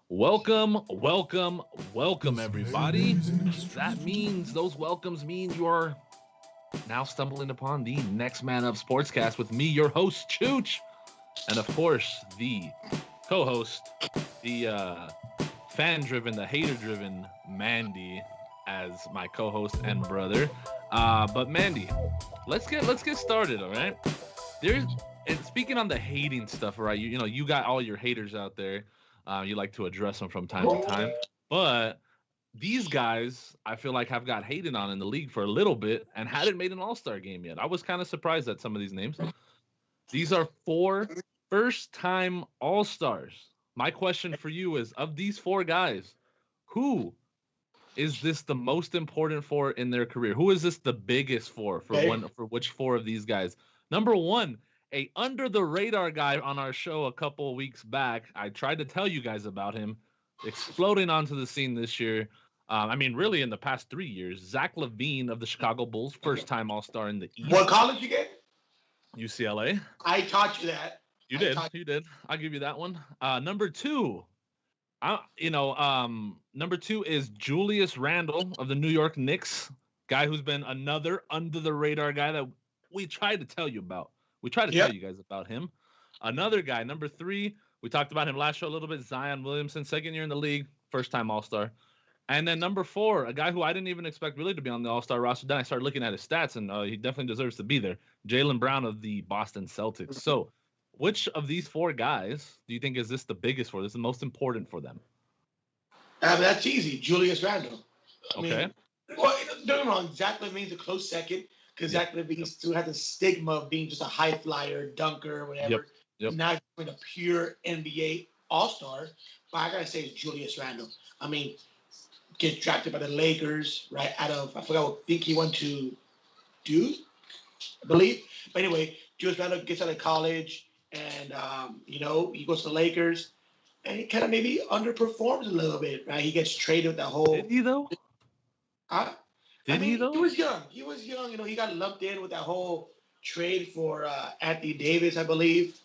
Welcome, welcome, welcome, everybody. That means those welcomes mean you are now stumbling upon the Next Man Up Sportscast with me, your host, Chooch, and of course, the co host, the fan driven, the hater driven Mandy as my co host and brother. But Mandy, let's get started, all right? There's and speaking on the hating stuff, right? You know, you got all your haters out there. You like to address them from time to time, but these guys, I feel like, have got hated on in the league for a little bit and hadn't made an All Star game yet. I was kind of surprised at some of these names. These are four first time All Stars. My question for you is: of these four guys, who is this the most important for in their career? Who is this the biggest for Okay. one for which four of these guys? Number one, a under the radar guy on our show a couple of weeks back. I tried to tell you guys about him, exploding onto the scene this year. I mean, really, in the past 3 years, Zach LaVine of the Chicago Bulls, first time All Star in the What East, college you get? UCLA. I taught you that. You I did, taught you did. I'll give you that one. Number two, number two is Julius Randle of the New York Knicks, guy who's been another under the radar guy that we tried to tell you about. We tried to you. tell Yep. you guys about him. Another guy, number three, we talked about him last show a little bit. Zion Williamson, second year in the league, first time All Star. And then number four, a guy who I didn't even expect really to be on the All Star roster. Then I started looking at his stats, and he definitely deserves to be there. Jalen Brown of the Boston Celtics. So, which of these four guys do you think is this the biggest for? This is the most important for them? That's easy. Julius Randle. I Okay. mean, well, don't get me wrong. Zach LaVine's a close second because Yep. Zach LaVine Yep. still had the stigma of being just a high flyer, dunker, Yep. whatever. Yep. Now he's becoming a pure NBA All Star. But I gotta say, it's Julius Randle. I mean, gets drafted by the Lakers, right? Out of I forgot. I think he went to Duke, I believe. But anyway, Julius Randle gets out of college, and he goes to the Lakers, and he kind of maybe underperforms a little bit, right? He gets traded with that Did whole. he though? I, I Did he mean, he though? was young. He was young. He got lumped in with that whole trade for Anthony Davis, I believe,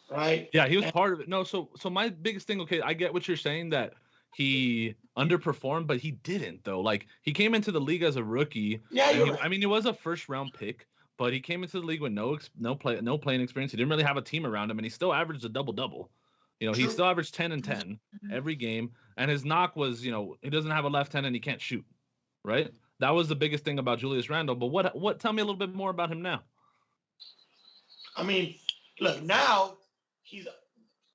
right? Yeah, he was And, part of it. No, so my biggest thing, okay, I get what you're saying that he underperformed, but he didn't though. Like he came into the league as a rookie, yeah, and you're he, right. I mean, he was a first round pick, but he came into the league with no playing experience. He didn't really have a team around him, and he still averaged a double double. You know, he True. still averaged 10 and 10 every game, and his knock was, he doesn't have a left hand and he can't shoot, right? That was the biggest thing about Julius Randle. But what? Tell me a little bit more about him now. I mean, look now he's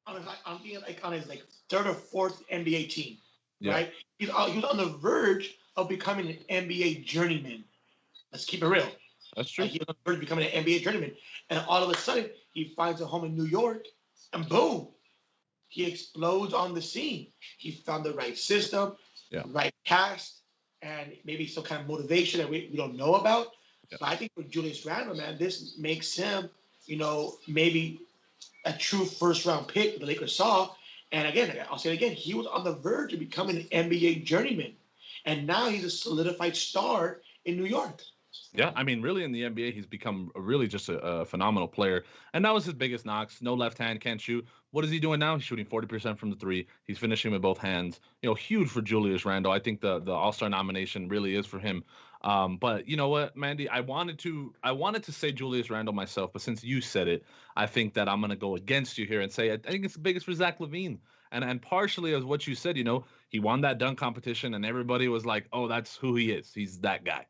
on being like on his like third or fourth NBA team, Yeah, right? He was on the verge of becoming an NBA journeyman. Let's keep it real. that's Like true. he was on the verge of becoming an NBA journeyman, and all of a sudden he finds a home in New York, and boom, he explodes on the scene. He found the right system, Yeah, right cast, and maybe some kind of motivation that we don't know about. yeah. But I think for Julius Randle, man, this makes him, maybe a true first round pick the Lakers saw. And again, I'll say it again, he was on the verge of becoming an NBA journeyman. And now he's a solidified star in New York. Yeah, I mean, really in the NBA, he's become really just a phenomenal player, and that was his biggest knocks. No left hand, can't shoot. What is he doing now? He's shooting 40% from the three. He's finishing with both hands. Huge for Julius Randle. I think the All Star nomination really is for him. But you know what, Mandy, I wanted to say Julius Randle myself, but since you said it, I think that I'm gonna go against you here and say I think it's the biggest for Zach LaVine. And partially as what you said, he won that dunk competition, and everybody was like, "Oh, that's who he is. He's that guy."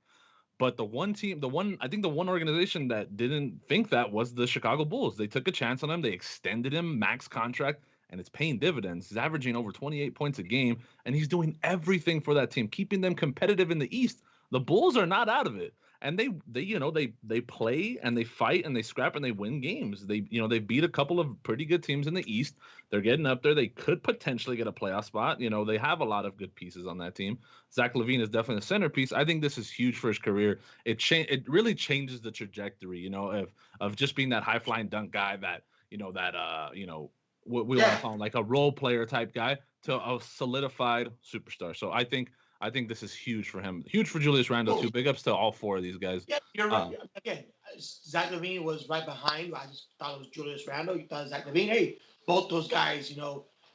But I think the one organization that didn't think that was the Chicago Bulls. They took a chance on him. They extended him max contract, and it's paying dividends. He's averaging over 28 points a game, and he's doing everything for that team, keeping them competitive in the East. The Bulls are not out of it, and they play and they fight and they scrap and they win games. They beat a couple of pretty good teams in the East. They're getting up there. They could potentially get a playoff spot. They have a lot of good pieces on that team. Zach LaVine is definitely the centerpiece. I think this is huge for his career. It really changes the trajectory, of just being that high flying dunk guy what we want Yeah. to call him, like a role player type guy to a solidified superstar. So I think this is huge for him. Huge for Julius Randle too. Big ups to all four of these guys. Yeah, you're right. Um, Again, Zach LaVine was right behind. I just thought it was Julius Randle. You thought Zach LaVine. Hey, both those guys,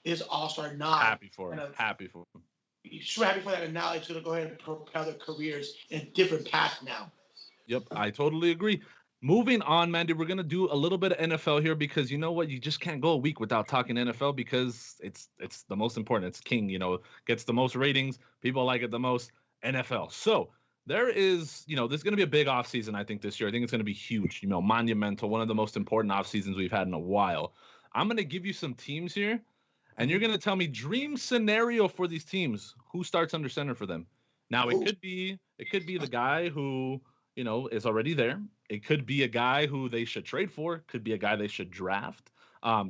this All-Star nod. Happy for him. Happy for him. So happy for that, and now it's going to go ahead and propel their careers in a different path now. Yep, I totally agree. Moving on, Mandy, we're gonna do a little bit of NFL here because you know what, you just can't go a week without talking NFL because it's the most important. It's king, gets the most ratings. People like it the most. NFL. So there is, there's gonna be a big offseason, I think, this year. I think it's gonna be huge, monumental, one of the most important off seasons we've had in a while. I'm gonna give you some teams here, and you're gonna tell me dream scenario for these teams. Who starts under center for them? Now it could be the guy who is already there. It could be a guy who they should trade for. Could be a guy they should draft.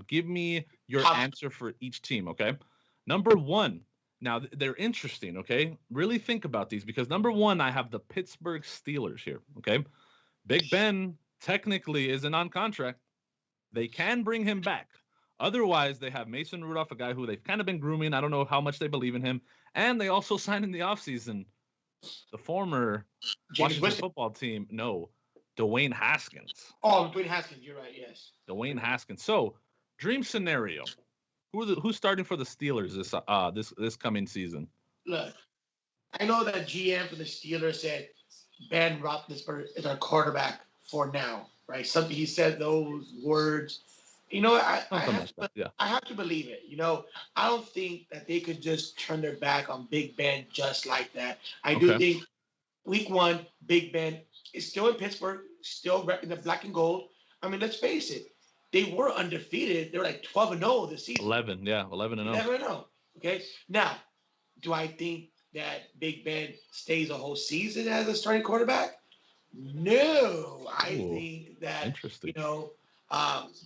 Give me your answer for each team, okay? Number one. Now, they're interesting, okay? Really think about these because number one, I have the Pittsburgh Steelers here, okay? Big Ben technically isn't on contract. They can bring him back. Otherwise, they have Mason Rudolph, a guy who they've kind of been grooming. I don't know how much they believe in him. And they also signed in the offseason the former Washington football team. No, Dwayne Haskins. Oh, Dwayne Haskins. You're right. Yes. Dwayne Haskins. So, dream scenario. Who's starting for the Steelers this coming season? Look, I know that GM for the Steelers said Ben Roethlisberger is our quarterback for now, right? Something he said those words. I have to believe it. I don't think that they could just turn their back on Big Ben just like that. I do think week one, Big Ben is still in Pittsburgh, still repping the black and gold. I mean, let's face it. They were undefeated. They were like 12-0 this season. 11-0. 11-0. Okay. Now, do I think that Big Ben stays a whole season as a starting quarterback? No. I think that,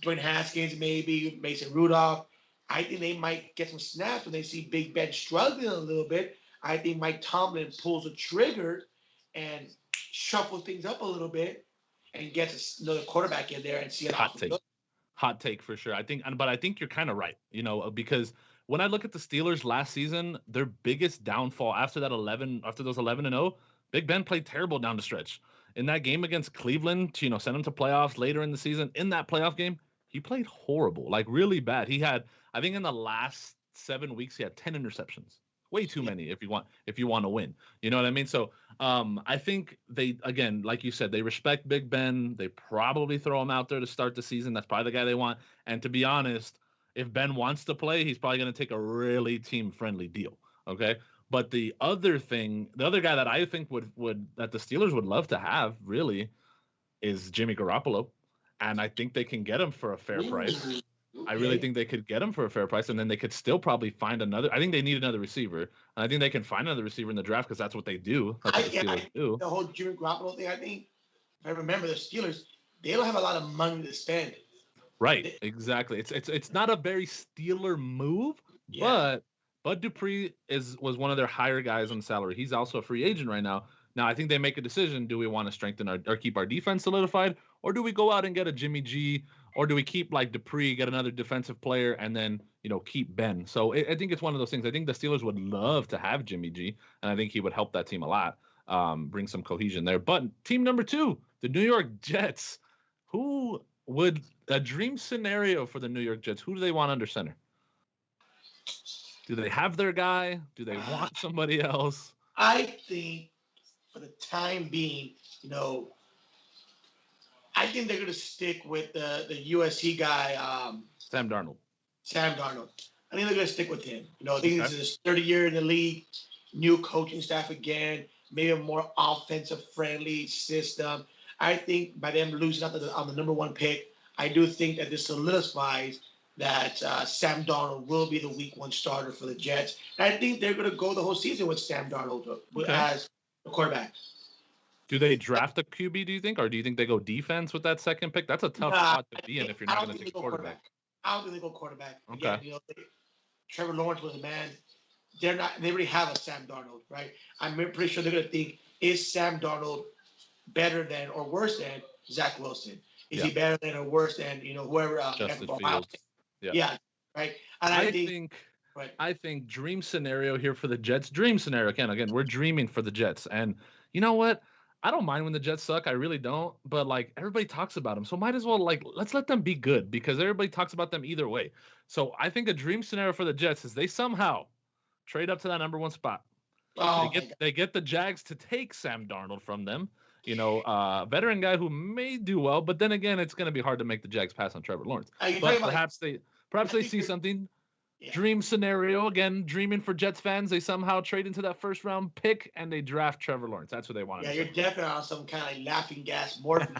Dwayne Haskins, maybe Mason Rudolph, I think they might get some snaps when they see Big Ben struggling a little bit. I think Mike Tomlin pulls a trigger and shuffles things up a little bit and gets another quarterback in there and see how it goes. Hot take for sure. I think you're kind of right, because when I look at the Steelers last season, their biggest downfall after those 11-0, Big Ben played terrible down the stretch. In that game against Cleveland, send him to playoffs later in the season. In that playoff game, he played horrible, like really bad. He had, I think in the last 7 weeks, he had 10 interceptions. Way too many if you want to win. You know what I mean? So I think they, again, like you said, they respect Big Ben. They probably throw him out there to start the season. That's probably the guy they want. And to be honest, if Ben wants to play, he's probably going to take a really team-friendly deal. Okay? But the other guy that I think that the Steelers would love to have really is Jimmy Garoppolo. And I think they can get him for a fair price. I really think they could get him for a fair price, and then they could still probably find another. I think they need another receiver, and I think they can find another receiver in the draft because that's what they do. That's what the Steelers do. The whole Jimmy Garoppolo thing, I think, if I remember, the Steelers, they don't have a lot of money to spend. Right, exactly. It's not a very Steeler move, but Bud Dupree was one of their higher guys on salary. He's also a free agent right now. Now, I think they make a decision. Do we want to strengthen or keep our defense solidified, or do we go out and get a Jimmy G, or do we keep like Dupree, get another defensive player, and then, keep Ben? So I think it's one of those things. I think the Steelers would love to have Jimmy G, and I think he would help that team a lot, bring some cohesion there. But team number 2, the New York Jets. Who would a dream scenario for the New York Jets? Who do they want under center? Do they have their guy? Do they want somebody else? I think for the time being, I think they're going to stick with the USC guy. Sam Darnold. I think they're going to stick with him. I think this is his 30th year in the league, new coaching staff again, maybe a more offensive-friendly system. I think by them losing out on the number 1 pick, I do think that this solidifies that Sam Darnold will be the week 1 starter for the Jets. And I think they're going to go the whole season with Sam Darnold as the quarterback. Do they draft a QB, do you think? Or do you think they go defense with that second pick? That's a tough spot to be in if you're not going to take quarterback. I don't think they go quarterback. Okay. Again, Trevor Lawrence was a man. They already have a Sam Darnold, right? I'm pretty sure they're going to think, is Sam Darnold better than or worse than Zach Wilson? Is he better than or worse than, whoever? Justin Fields. Yeah, right. And I think dream scenario here for the Jets. Dream scenario again. We're dreaming for the Jets, and you know what? I don't mind when the Jets suck. I really don't. But like everybody talks about them, so might as well like let's let them be good because everybody talks about them either way. So I think a dream scenario for the Jets is they somehow trade up to that number one spot. Oh my God. They get the Jags to take Sam Darnold from them. Veteran guy who may do well, but then again, it's going to be hard to make the Jags pass on Trevor Lawrence. Are you But talking about? perhaps I they think see you're. something. Yeah. Dream scenario again, dreaming for Jets fans. They somehow trade into that first round pick and they draft Trevor Lawrence. That's what they want Yeah, to you're do. definitely on some kind of like laughing gas morphine,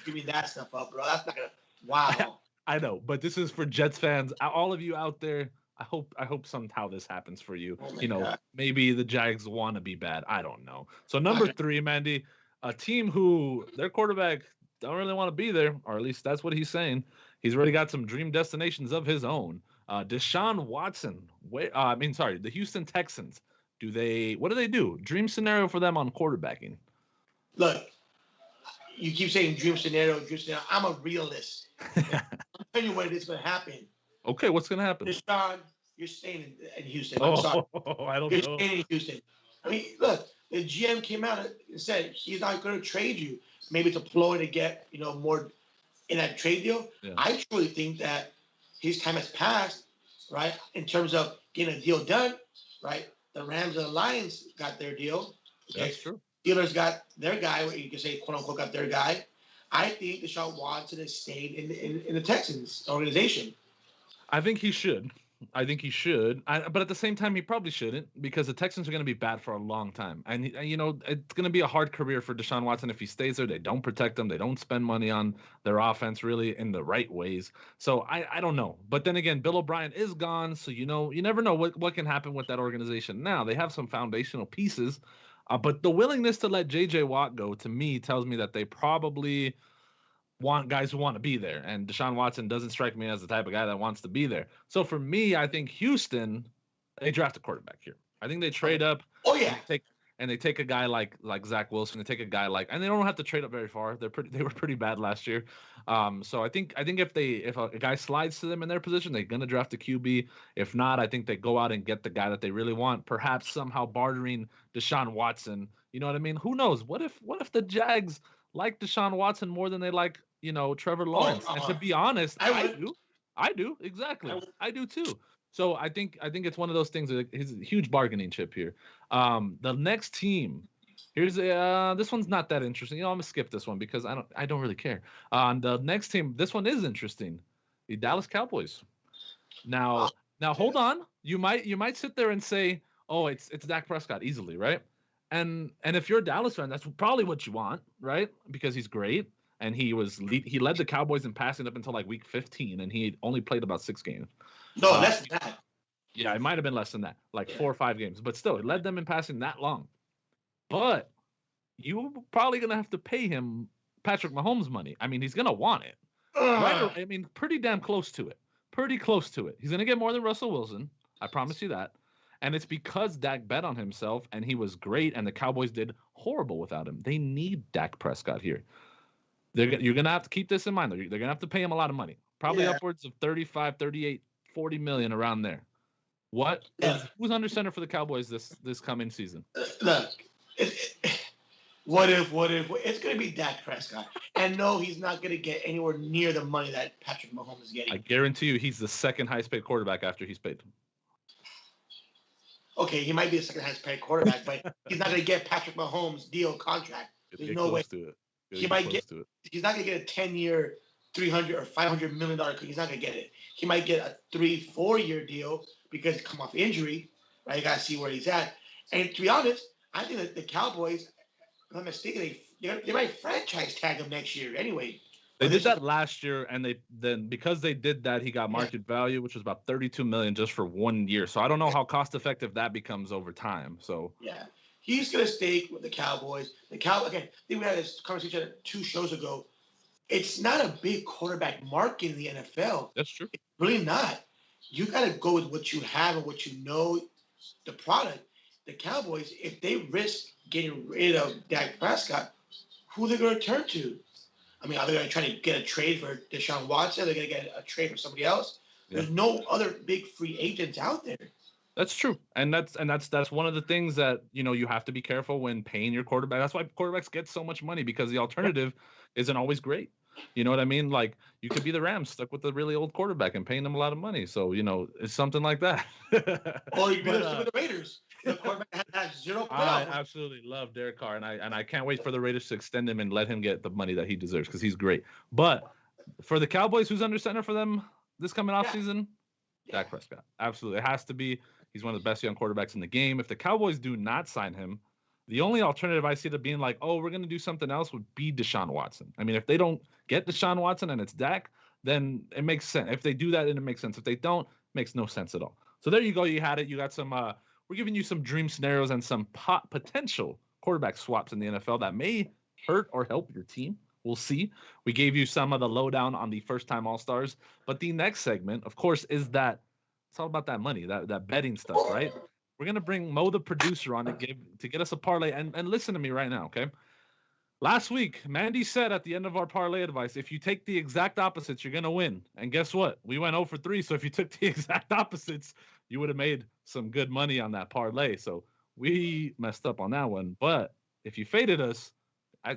screaming that stuff up, bro. That's not gonna. Wow. I know, but this is for Jets fans. All of you out there, I hope somehow this happens for you. Oh my God. Maybe the Jags want to be bad. I don't know. So number Okay. 3, Mandy, a team who their quarterback don't really want to be there, or at least that's what he's saying. He's already got some dream destinations of his own. Deshaun Watson. The Houston Texans. What do they do? Dream scenario for them on quarterbacking. Look, you keep saying dream scenario, dream scenario. I'm a realist. I'm telling you what it is going to happen. Okay, what's gonna happen? Deshaun, you're staying in Houston. I'm sorry. I don't You're know. staying in Houston. I mean, look, the GM came out and said he's not going to trade you. Maybe it's a ploy to get more in that trade deal. Yeah. I truly think that his time has passed, right? In terms of getting a deal done, right? The Rams and the Lions got their deal. Okay? That's true. Steelers got their guy, what you can say, quote unquote, got their guy. I think Deshaun Watson has stayed in the Texans organization. I think he should. But at the same time, he probably shouldn't because the Texans are going to be bad for a long time. And it's going to be a hard career for Deshaun Watson if he stays there. They don't protect him. They don't spend money on their offense really in the right ways. So I don't know. But then again, Bill O'Brien is gone. So, you never know what can happen with that organization. Now, they have some foundational pieces. But the willingness to let J.J. Watt go, to me, tells me that they probably want guys who want to be there. And Deshaun Watson doesn't strike me as the type of guy that wants to be there. So for me, I think Houston, they draft a quarterback here. I think they trade up. Oh yeah. And they take a guy like Zach Wilson. They take a guy and they don't have to trade up very far. They were pretty bad last year. So I think if a guy slides to them in their position, they're gonna draft a QB. If not, I think they go out and get the guy that they really want. Perhaps somehow bartering Deshaun Watson. You know what I mean? Who knows? What if the Jags like Deshaun Watson more than they like Trevor Lawrence? And to be honest, I do exactly. I do too. So I think it's one of those things. It's a huge bargaining chip here. The next team, here's this one's not that interesting. I'm gonna skip this one because I don't really care. The next team, this one is interesting. The Dallas Cowboys. Now hold on. You might sit there and say, oh, it's Dak Prescott easily, right? And if you're a Dallas fan, that's probably what you want, right? Because he's great. And he led the Cowboys in passing up until like week 15, and he only played about 6 games. No, less than that. Yeah, it might have been less than that, like 4 or 5 games. But still, it led them in passing that long. But you're probably going to have to pay him Patrick Mahomes money. I mean, he's going to want it. Right? I mean, pretty damn close to it. Pretty close to it. He's going to get more than Russell Wilson. I promise you that. And it's because Dak bet on himself, and he was great, and the Cowboys did horrible without him. They need Dak Prescott here. You're going to have to keep this in mind. They're going to have to pay him a lot of money. Probably upwards of 35, 38, 40 million around there. Who's under center for the Cowboys this coming season? Look, what if it's going to be Dak Prescott? And no, he's not going to get anywhere near the money that Patrick Mahomes is getting. I guarantee you he's the second highest paid quarterback after he's paid. Okay, he might be the second highest paid quarterback, but he's not going to get Patrick Mahomes' deal contract. There's no way. He's not going to get a 10-year, $300 or $500 million. He's not going to get it. He might get a 3-4 year deal because he come off injury. Right, you got to see where he's at. And to be honest, I think that the Cowboys, if I'm mistaken, they might franchise tag him next year anyway. They did that last year, and then because they did that, he got market value, which was about $32 million just for 1 year. So I don't know how cost effective that becomes over time. So yeah, he's gonna stay with the Cowboys. Again, I think we had this conversation 2 shows ago. It's not a big quarterback market in the NFL. That's true. It's really not. You got to go with what you have and what you know, the product. The Cowboys, if they risk getting rid of Dak Prescott, who are they going to turn to? I mean, are they going to try to get a trade for Deshaun Watson? Are they going to get a trade for somebody else? Yeah. There's no other big free agents out there. That's true, and that's one of the things that you have to be careful when paying your quarterback. That's why quarterbacks get so much money because the alternative isn't always great. You know what I mean? Like you could be the Rams stuck with a really old quarterback and paying them a lot of money. So it's something like that. Or you but better stick with the Raiders. The quarterback has zero I playoff. absolutely love Derek Carr, and I can't wait for the Raiders to extend him and let him get the money that he deserves because he's great. But for the Cowboys, who's under center for them this coming off Yeah, season? yeah. Dak Prescott. Absolutely. It has to be. He's one of the best young quarterbacks in the game. If the Cowboys do not sign him, the only alternative I see to being like, oh, we're going to do something else would be Deshaun Watson. I mean, if they don't get Deshaun Watson and it's Dak, then it makes sense. If they do that, then it makes sense. If they don't, it makes no sense at all. So there you go. You had it. You got some, we're giving you some dream scenarios and some potential quarterback swaps in the NFL that may hurt or help your team. We'll see. We gave you some of the lowdown on the first time All Stars. But the next segment, of course, is that it's all about that money, that betting stuff, right? We're gonna bring Mo the producer on to get us a parlay. And listen to me right now, okay? Last week, Mandy said at the end of our parlay advice, if you take the exact opposites, you're gonna win. And guess what? We went 0 for 3. So if you took the exact opposites, you would have made some good money on that parlay. So we messed up on that one. But if you faded us,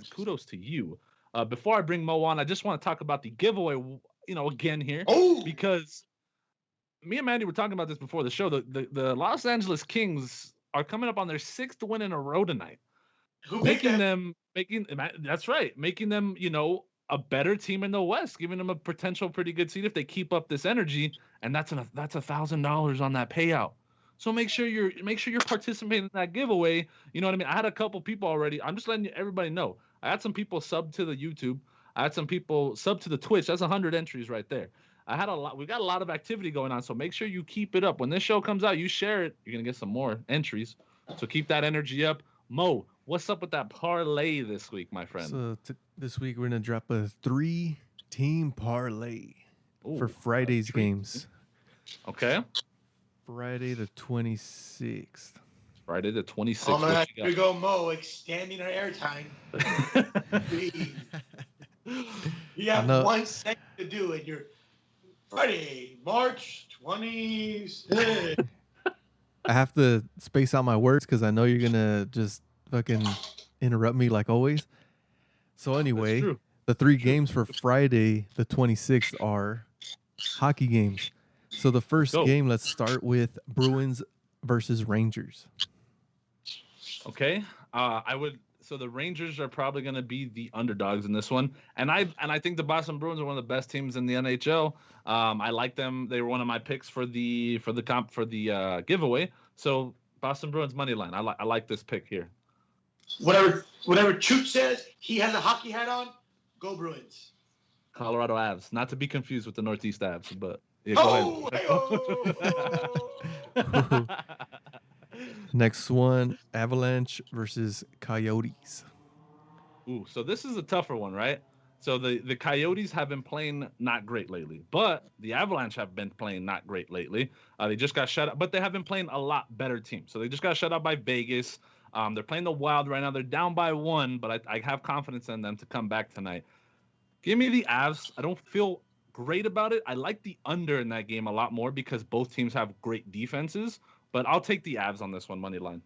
kudos to you. Before I bring Mo on, I just want to talk about the giveaway, again here, Oh, because me and Mandy were talking about this before the show. The Los Angeles Kings are coming up on their 6th win in a row tonight, who picked that? making that's right, making them a better team in the West, giving them a potential pretty good seed if they keep up this energy, and that's $1,000 on that payout. So make sure you're participating in that giveaway. You know what I mean? I had a couple people already. I'm just letting everybody know. I had some people sub to the YouTube. I had some people sub to the Twitch. That's 100 entries right there. I had a lot. We got a lot of activity going on, so make sure you keep it up. When this show comes out, you share it. You're gonna get some more entries. So keep that energy up. Mo, what's up with that parlay this week, my friend? So this week we're gonna drop a 3-team parlay for Ooh, Friday's games. Okay. Friday the 26th. Friday the 26th. Oh my God, here we go, Mo, extending our airtime. You have 1 second to do it. You're Friday, March 26th. I have to space out my words because I know you're gonna just fucking interrupt me like always. So anyway, the 3 games for Friday the 26th are hockey games. So the first game, let's start with Bruins versus Rangers. Okay. So the Rangers are probably going to be the underdogs in this one, and I think the Boston Bruins are one of the best teams in the NHL. I like them. They were one of my picks for the giveaway. So Boston Bruins money line. I like this pick here. Whatever Chute says, he has a hockey hat on. Go Bruins. Colorado Avs, not to be confused with the Northeast Avs, but yeah, go ahead. Next one, Avalanche versus Coyotes. Ooh, so this is a tougher one, right? So the Coyotes have been playing not great lately, but the Avalanche have been playing not great lately. They just got shut out, but they have been playing a lot better teams. So they just got shut out by Vegas. They're playing the Wild right now. They're down by 1, but I have confidence in them to come back tonight. Give me the Avs. I don't feel great about it. I like the under in that game a lot more because both teams have great defenses, but I'll take the Avs on this one, money line.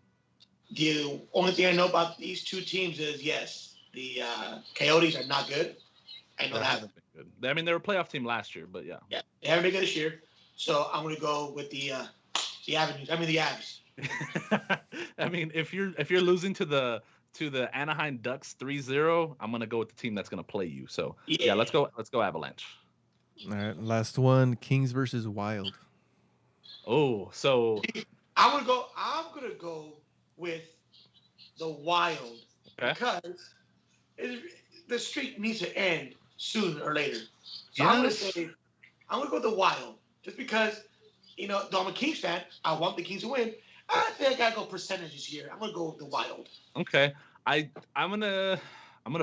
The only thing I know about these 2 teams is, yes, the Coyotes are not good. I know that. Been good. I mean, they were a playoff team last year, but yeah. Yeah, they haven't been good this year. So I'm going to go with the Avs. I mean, if you're losing to the Anaheim Ducks 3-0, I'm going to go with the team that's going to play you. So, yeah, let's go Avalanche. All right, last one, Kings versus Wild. Oh, so I'm gonna go with the Wild because the streak needs to end sooner or later. So yes. I'm gonna go with the Wild just because though I'm a Kings fan, I want the Kings to win. I think I gotta go percentages here. I'm gonna go with the Wild. Okay, I'm gonna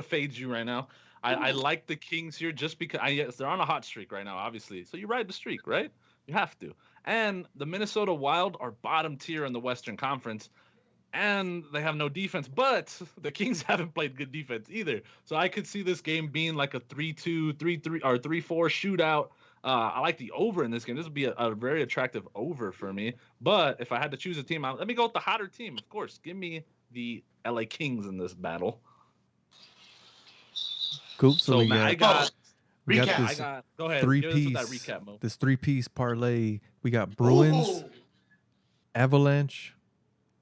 fade you right now. I like the Kings here just because they're on a hot streak right now, obviously. So you ride the streak, right? You have to. And the Minnesota Wild are bottom tier in the Western Conference, and they have no defense. But the Kings haven't played good defense either. So I could see this game being like a 3-2, 3-3, or 3-4 shootout. I like the over in this game. This would be a very attractive over for me. But if I had to choose a team, let me go with the hotter team. Of course, give me the LA Kings in this battle. Cool. So we man, got recap. this Go ahead. three Give us piece that recap, Mo. This 3-piece parlay. We got Bruins, Avalanche,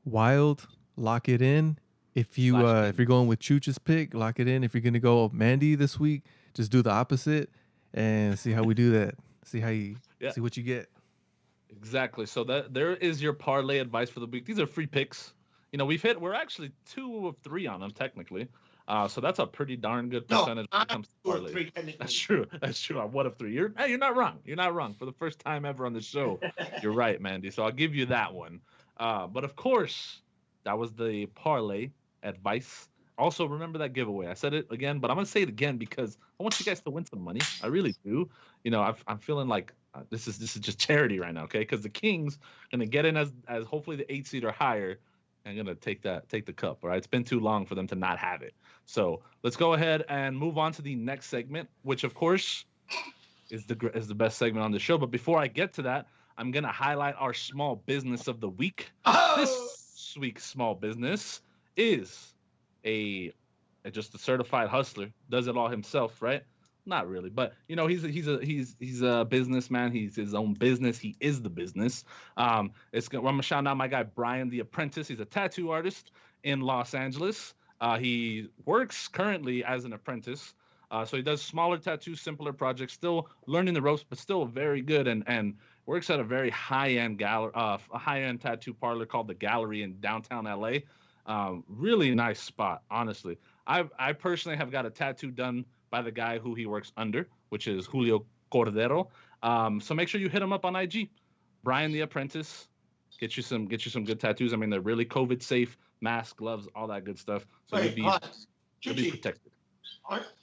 Wild. Lock it in. If you're going with Chooch's pick, lock it in. If you're gonna go Mandy this week, just do the opposite and see how we do that. See what you get. Exactly. So there is your parlay advice for the week. These are free picks. We're actually 2 of 3 on them technically. So that's a pretty darn good percentage when it comes to parlay. That's true. I'm 1 of 3. You're not wrong. You're not wrong. For the first time ever on the show, you're right, Mandy. So I'll give you that one. But of course, that was the parlay advice. Also, remember that giveaway. I said it again, but I'm gonna say it again because I want you guys to win some money. I really do. I'm feeling like this is just charity right now, okay? Because the Kings gonna get in as hopefully the 8 seed or higher, and gonna take the cup. All right, it's been too long for them to not have it. So let's go ahead and move on to the next segment, which of course is the best segment on the show. But before I get to that, I'm gonna highlight our small business of the week. This week's small business is just a certified hustler. Does it all himself, right? Not really, but he's a businessman. He's his own business. He is the business. I'm gonna shout out my guy Brian the Apprentice. He's a tattoo artist in Los Angeles. He works currently as an apprentice. So he does smaller tattoos, simpler projects, still learning the ropes, but still very good and works at a very high-end high-end tattoo parlor called The Gallery in downtown LA. Really nice spot, honestly. I personally have got a tattoo done by the guy who he works under, which is Julio Cordero. So make sure you hit him up on IG. Brian the Apprentice. Get you some good tattoos. I mean, they're really COVID safe, mask, gloves, all that good stuff. So you'll be protected.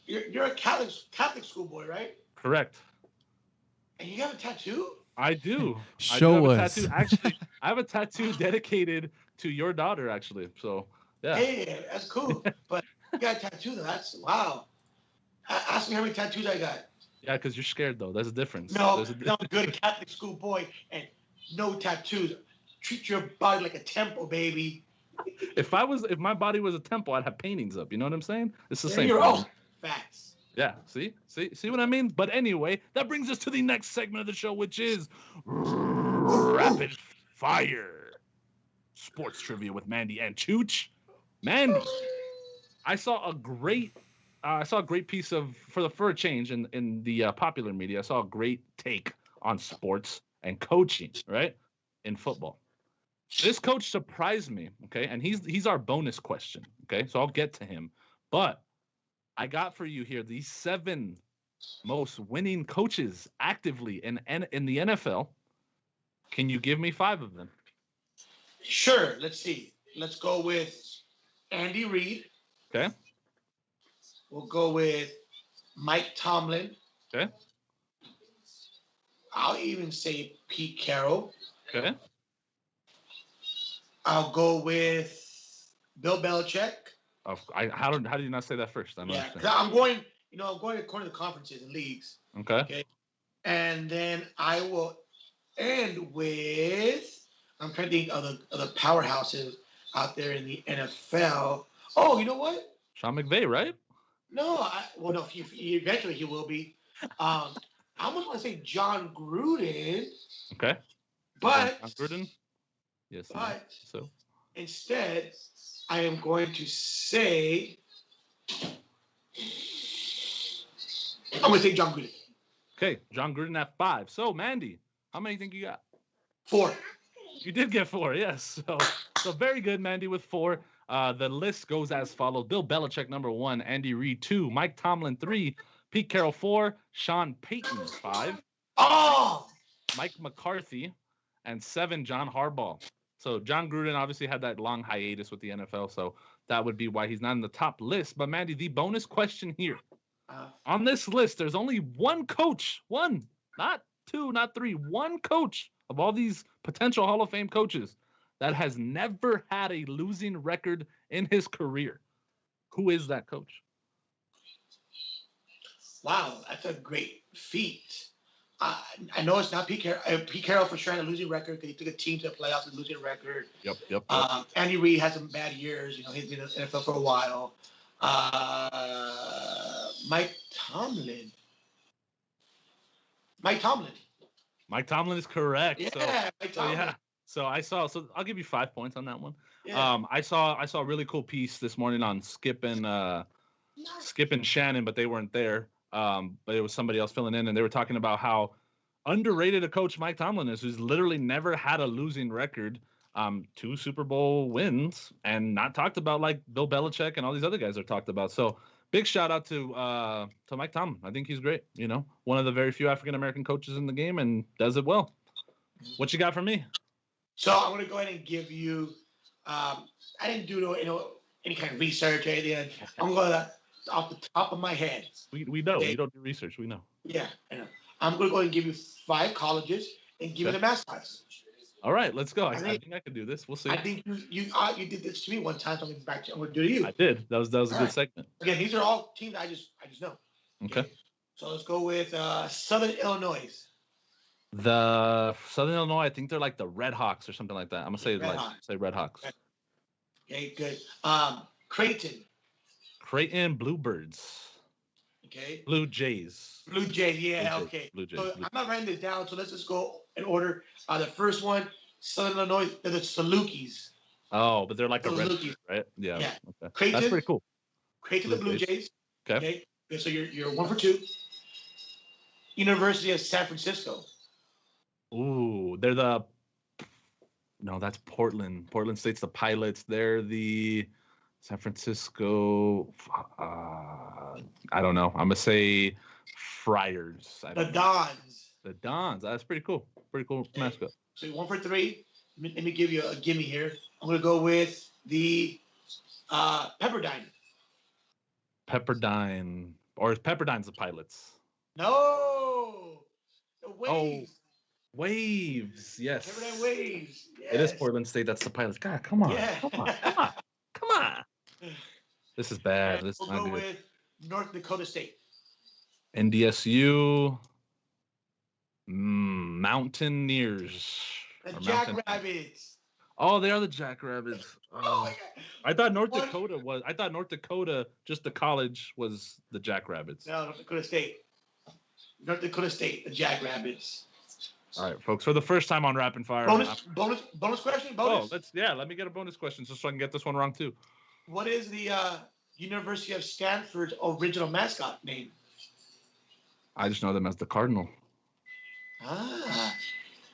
You're a Catholic school boy, right? Correct. And you have a tattoo? I do. Show us. Tattoo. Actually, I have a tattoo dedicated to your daughter, actually. So, yeah. Hey, that's cool. But you got a tattoo, though. That's wow. Ask me how many tattoos I got. Yeah, because you're scared, though. There's a difference. No, I'm a good Catholic school boy and no tattoos. Treat your body like a temple, baby. If my body was a temple, I'd have paintings up. You know what I'm saying? It's the same. You're all facts. Yeah. See what I mean? But anyway, that brings us to the next segment of the show, which is Rapid Fire Sports Trivia with Mandy and Chooch. Mandy, I saw a great piece for a change in the popular media. I saw a great take on sports and coaching, right, in football. This coach surprised me, okay, and he's our bonus question, okay. So I'll get to him, but I got for you here the 7 most winning coaches actively in the NFL. Can you give me 5 of them? Sure. Let's see. Let's go with Andy Reid. Okay. We'll go with Mike Tomlin. Okay. I'll even say Pete Carroll. Okay. I'll go with Bill Belichick. How did you not say that first? I don't understand. I'm going according to conferences and leagues. Okay. And then I will end with, I'm trying to think of the powerhouses out there in the NFL. Oh, you know what? Sean McVay, right? No, eventually he will be. I almost want to say John Gruden. Okay. But John Gruden? Yes. But so instead, I am going to say I'm going to say John Gruden. Okay, John Gruden at 5. So Mandy, how many do you think you got? 4. You did get 4, yes. So very good, Mandy, with 4. The list goes as follows: Bill Belichick, number 1, Andy Reid, 2, Mike Tomlin, 3, Pete Carroll, 4, Sean Payton, 5, Mike McCarthy, and 7, John Harbaugh. So John Gruden obviously had that long hiatus with the NFL, so that would be why he's not in the top list. But Mandy, the bonus question here. On this list, there's only one coach, not 2, not 3, one coach of all these potential Hall of Fame coaches that has never had a losing record in his career. Who is that coach? Wow, that's a great feat. I know it's not Pete Carroll. Pete Carroll for sure had a losing record because he took a team to the playoffs with a losing record. Yep. Andy Reid had some bad years. You know, he's been in the NFL for a while. Mike Tomlin. Mike Tomlin is correct. Yeah, Mike Tomlin. So I'll give you 5 points on that one. Yeah. I saw a really cool piece this morning on Skip and Shannon, but they weren't there. But it was somebody else filling in, and they were talking about how underrated a coach Mike Tomlin is, who's literally never had a losing record, 2 Super Bowl wins, and not talked about like Bill Belichick and all these other guys are talked about. So big shout out to Mike Tomlin. I think he's great. You know, one of the very few African American coaches in the game, and does it well. What you got for me? So I'm gonna go ahead and give you. I didn't do any kind of research or anything. I'm going off the top of my head. We know. Okay. You don't do research. We know. Yeah, I know. I'm going to go ahead and give you 5 colleges and give you the mascots. All right, let's go. I think I can do this. We'll see. I think you did this to me one time, so I'm going to do it to you. I did. That was a good segment. Again, these are all teams I just know. Okay. So let's go with Southern Illinois. The Southern Illinois, I think they're like the Red Hawks or something like that. I'm gonna say Red Hawks. Okay, good. Creighton Bluebirds. Okay. Blue Jays. Yeah. Okay. Blue Jays. So I'm not writing this down, so let's just go in order. The first one, Southern Illinois, they're the Salukis. Oh, but they're like a Red, right? Yeah. Okay. Creighton, that's pretty cool. Creighton, the Blue Jays. Okay. So you're 1 for 2. University of San Francisco. Ooh, that's Portland. Portland State's the Pilots. They're the San Francisco. I don't know. I'm gonna say Friars. The Dons. The Dons. That's pretty cool. Pretty cool mascot. So 1 for 3. Let me give you a gimme here. I'm gonna go with the Pepperdine. Pepperdine, or is Pepperdine's the Pilots? No. The Waves. Oh. Waves, yes. Pepperdine Waves. Yes. It is Portland State. That's the Pilots. God, come on. Yeah. Come on. This is bad. Right, this we'll is not go good. with North Dakota State. NDSU. Mountaineers. The Jackrabbits. Oh, they are the Jackrabbits. Oh my God. I thought North Dakota, just the college, was the Jackrabbits. No, North Dakota State. North Dakota State, the Jackrabbits. All right, folks. For the first time on Rapid Fire. Bonus question? Oh, let me get a bonus question so I can get this one wrong too. What is the University of Stanford's original mascot name? I just know them as the Cardinal.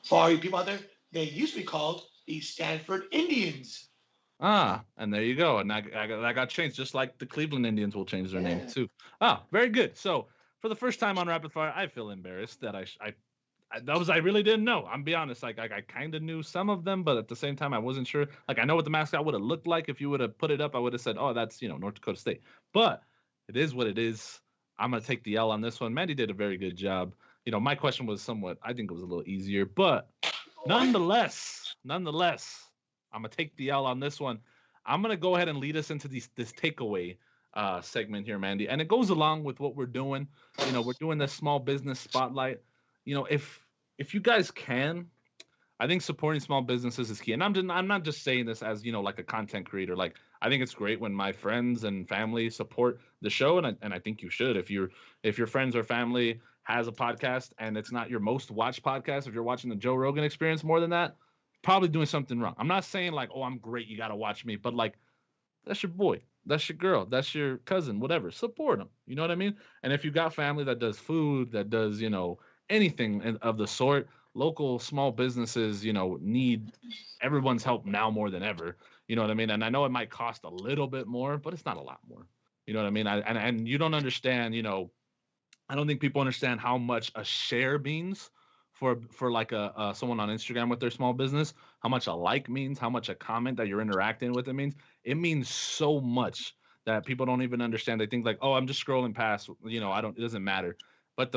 For all you people out there, they used to be called the Stanford Indians. And there you go. And that got changed, just like the Cleveland Indians will change their name too. Very good. So for the first time on Rapid Fire, I feel embarrassed that I really didn't know. I'm be honest, like I kind of knew some of them, but at the same time I wasn't sure. Like I know what the mascot would have looked like if you would have put it up. I would have said, "Oh, that's North Dakota State." But it is what it is. I'm gonna take the L on this one. Mandy did a very good job. My question was I think it was a little easier, but nonetheless, I'm gonna take the L on this one. I'm gonna go ahead and lead us into this takeaway segment here, Mandy, and it goes along with what we're doing. We're doing this small business spotlight. If you guys can, I think supporting small businesses is key. And I'm not just saying this as, like a content creator. Like, I think it's great when my friends and family support the show. And I think you should. If your friends or family has a podcast and it's not your most watched podcast, if you're watching the Joe Rogan Experience more than that, probably doing something wrong. I'm not saying like, oh, I'm great, you got to watch me. But like, that's your boy. That's your girl. That's your cousin, whatever. Support them. You know what I mean? And if you got family that does food, that does, anything of the sort, local small businesses, need everyone's help now more than ever. You know what I mean? And I know it might cost a little bit more, but it's not a lot more. You know what I mean? And you don't understand, I don't think people understand how much a share means for like someone on Instagram with their small business, how much a like means, how much a comment that you're interacting with it means. It means so much that people don't even understand. They think like, oh, I'm just scrolling past, it doesn't matter. But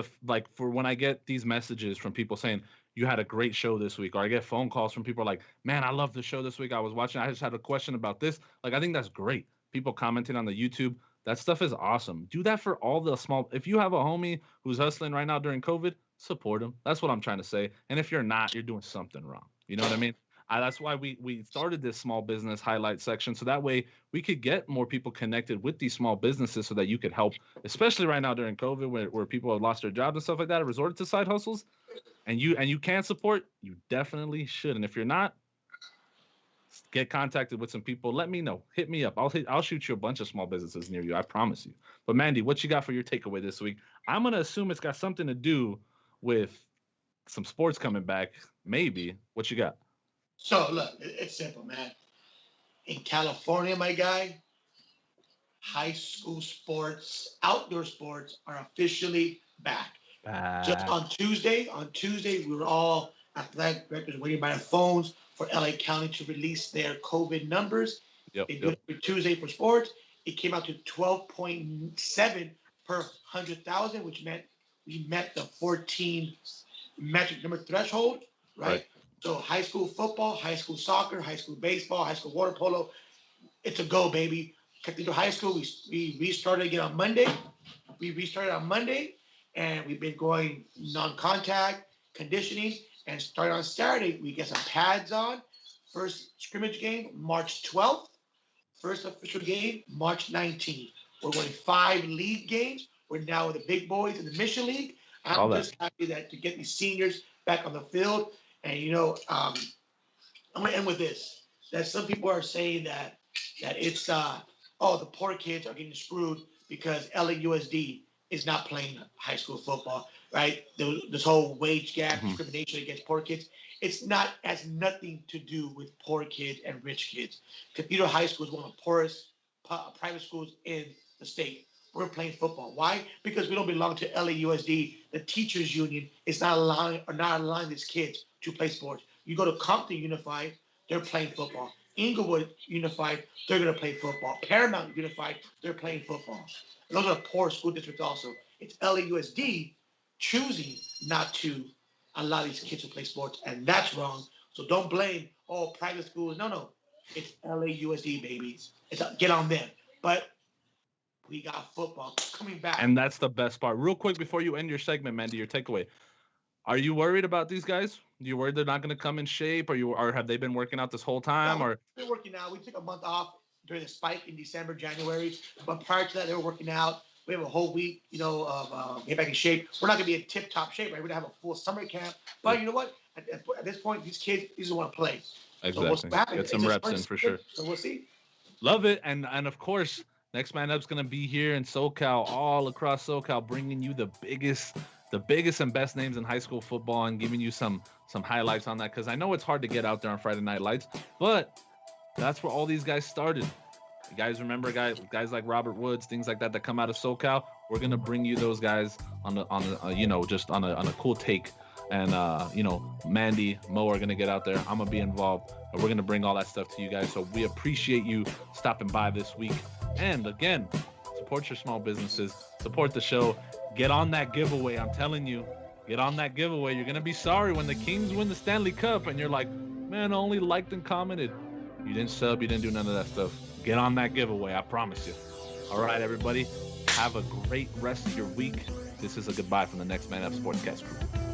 for when I get these messages from people saying you had a great show this week, or I get phone calls from people like, man, I love the show this week. I was watching. I just had a question about this. Like, I think that's great. People commenting on the YouTube. That stuff is awesome. Do that for all the small. If you have a homie who's hustling right now during COVID, support them. That's what I'm trying to say. And if you're not, you're doing something wrong. You know what I mean? That's why we started this small business highlight section, so that way we could get more people connected with these small businesses, so that you could help, especially right now during COVID, where people have lost their jobs and stuff like that, and resorted to side hustles, and you can support, you definitely should. And if you're not, get contacted with some people. Let me know. Hit me up. I'll shoot you a bunch of small businesses near you. I promise you. But Mandy, what you got for your takeaway this week? I'm gonna assume it's got something to do with some sports coming back. Maybe. What you got? So look, it's simple, man. In California, my guy, high school sports, outdoor sports are officially back. Just on Tuesday, we were all athletic directors waiting by their phones for LA County to release their COVID numbers. They did it for Tuesday for sports. It came out to 12.7 per 100,000, which meant we met the 14 metric number threshold, right? So high school football, high school soccer, high school baseball, high school water polo, it's a go, baby. Cathedral High School, we restarted again on Monday. And we've been going non-contact, conditioning, and starting on Saturday, we get some pads on. First scrimmage game, March 12th. First official game, March 19th. We're going 5 league games. We're now with the big boys in the Mission League. I'm just happy that to get these seniors back on the field. And, I'm going to end with this, that some people are saying that it's, the poor kids are getting screwed because LAUSD is not playing high school football, right? This whole wage gap, discrimination against poor kids, has nothing to do with poor kids and rich kids. Cathedral High School is one of the poorest private schools in the state. We're playing football. Why? Because we don't belong to LAUSD. The teachers union is not allowing these kids to play sports. You go to Compton Unified, they're playing football. Inglewood Unified, they're going to play football. Paramount Unified, they're playing football. And those are poor school districts also. It's LAUSD choosing not to allow these kids to play sports, and that's wrong. So don't blame private schools. No. It's LAUSD, babies. Get on them. But we got football coming back. And that's the best part. Real quick before you end your segment, Mandy, your takeaway. Are you worried about these guys? Are you worried they're not going to come in shape? Or have they been working out this whole time? No, they're working out. We took a month off during the spike in December, January. But prior to that, they were working out. We have a whole week, of get back in shape. We're not going to be in tip-top shape, right? We're going to have a full summer camp. But you know what? At this point, these kids, these want to play. Exactly. So get some reps in for sure. So we'll see. Love it. And of course, Next Man Up's going to be here in SoCal, all across SoCal, bringing you the biggest and best names in high school football and giving you some highlights on that, because I know it's hard to get out there on Friday Night Lights, but that's where all these guys started. You guys remember guys like Robert Woods, things like that come out of SoCal. We're gonna bring you those guys on a cool take, and Mandy, Mo are gonna get out there. I'm gonna be involved, and we're gonna bring all that stuff to you guys. So we appreciate you stopping by this week. And again, support your small businesses, support the show. Get on that giveaway. I'm telling you, get on that giveaway. You're going to be sorry when the Kings win the Stanley Cup and you're like, man, I only liked and commented. You didn't sub. You didn't do none of that stuff. Get on that giveaway. I promise you. All right, everybody. Have a great rest of your week. This is a goodbye from the NextManUp Sportscast crew.